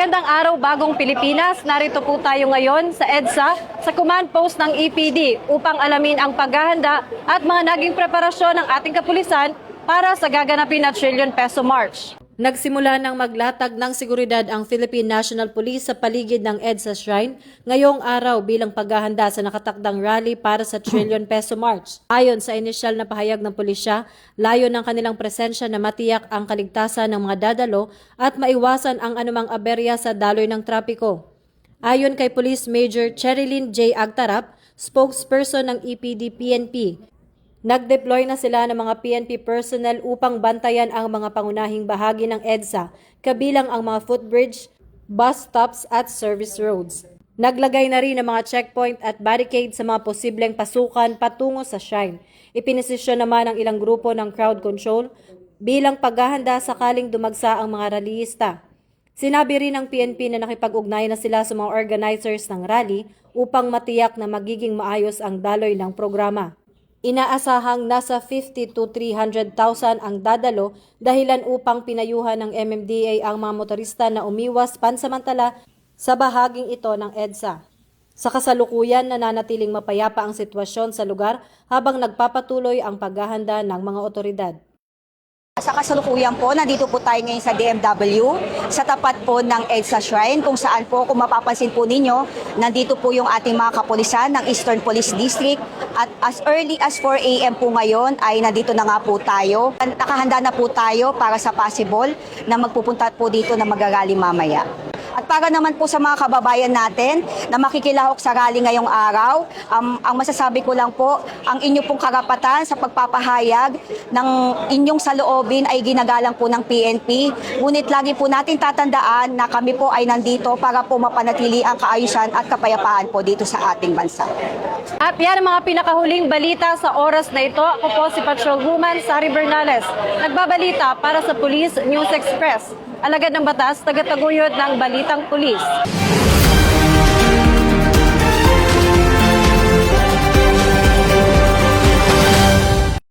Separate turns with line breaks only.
Magandang araw, Bagong Pilipinas. Narito po tayo ngayon sa EDSA, sa command post ng EPD upang alamin ang paghahanda at mga naging preparasyon ng ating kapulisan para sa gaganapin na Trillion Peso March. Nagsimula ng maglatag ng seguridad ang Philippine National Police sa paligid ng EDSA Shrine ngayong araw bilang paghahanda sa nakatakdang rally para sa Trillion Peso March. Ayon sa inisyal na pahayag ng pulisya, layo ng kanilang presensya na matiyak ang kaligtasan ng mga dadalo at maiwasan ang anumang aberya sa daloy ng trapiko. Ayon kay Police Major Cherilyn J. Agtarap, spokesperson ng EPD-PNP, nag-deploy na sila ng mga PNP personnel upang bantayan ang mga pangunahing bahagi ng EDSA, kabilang ang mga footbridge, bus stops at service roads. Naglagay na rin ng mga checkpoint at barricade sa mga posibleng pasukan patungo sa shrine. Ipinisisyon naman ang ilang grupo ng crowd control bilang paghahanda sakaling dumagsa ang mga rallyista. Sinabi rin ng PNP na nakipag-ugnay na sila sa mga organizers ng rally upang matiyak na magiging maayos ang daloy ng programa. Inaasahang nasa 50 to 300,000 ang dadalo dahilan upang pinayuhan ng MMDA ang mga motorista na umiwas pansamantala sa bahaging ito ng EDSA. Sa kasalukuyan, nananatiling mapayapa ang sitwasyon sa lugar habang nagpapatuloy ang paghahanda ng mga otoridad.
Sa kasalukuyan po, nandito po tayo ngayon sa DMW, sa tapat po ng EDSA Shrine, kung saan po, kung mapapansin po ninyo, nandito po yung ating mga kapulisan ng Eastern Police District at as early as 4 a.m. po ngayon ay nandito na nga po tayo. Nakahanda na po tayo para sa possible na magpupunta po dito na mag-rally mamaya. At para naman po sa mga kababayan natin na makikilahok sa rally ngayong araw, ang masasabi ko lang po, ang inyo pong karapatan sa pagpapahayag ng inyong saloobin ay ginagalang po ng PNP. Ngunit lagi po natin tatandaan na kami po ay nandito para po mapanatili ang kaayusan at kapayapaan po dito sa ating bansa.
At yan ang mga pinakahuling balita sa oras na ito. Ako po si Patrolwoman Sari Bernales, nagbabalita para sa Police News Express. Alagad ng batas, tagataguyod ng Balitang Pulis.